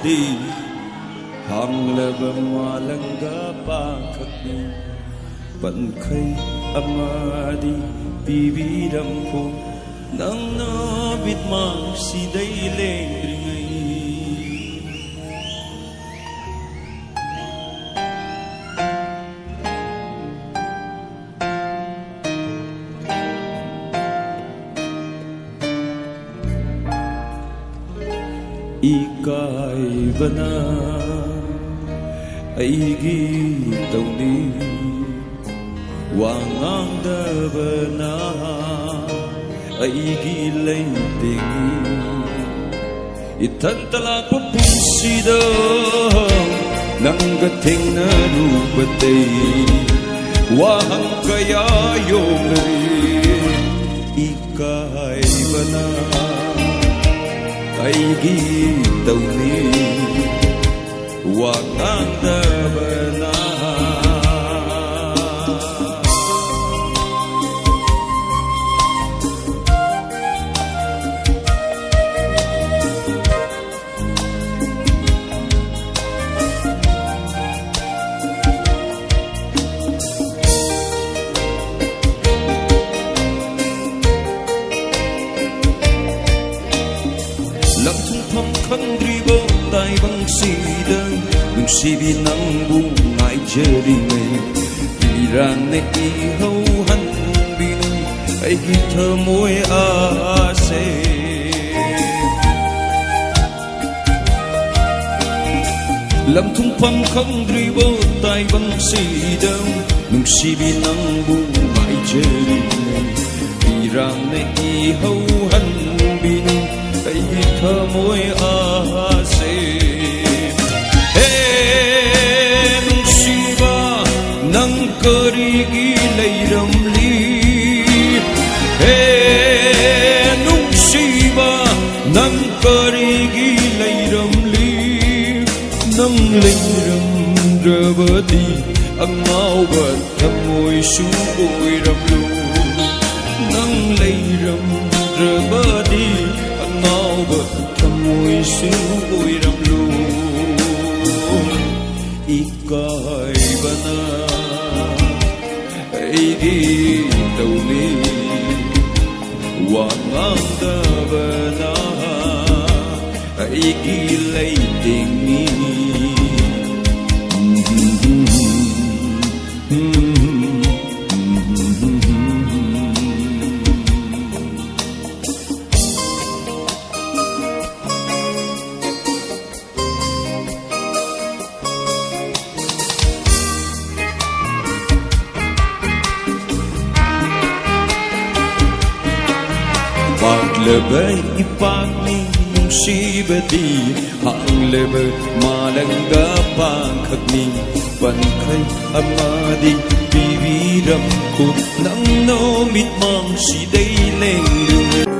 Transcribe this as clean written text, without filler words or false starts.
di hanglaba malanga pakakni pankhay amadi bibiram ko nang nabitmang siday lengringay ika'y na aigi tawni wangang dabana aigi laytingi itantala pupusida nanggating na lubatay wahang kaya yung rin ika'y na aigi tawni wangang dabana lamthum khandribo tai bang sida nungsibi nang bungay jaringay tirang na ihaw han binay ay kita mo'y ase lamthum khandribo tai bang sida nungsibi nang bungay jaringay tirang na ihaw han binay ay kita mo'y ase nung siba ng karigilay ramli nung siba ng karigilay ramli nang layram drabadi ang maubat amoy suboy ramlo nang layram drabadi amoy suboy ramlo ika'y na aigi tawni wangang dabana aigi laytingi paglabay ipagning sibadi hanglaba malangga pangkagning pankay amadi bibiram ko nang nomit mang siday lengdung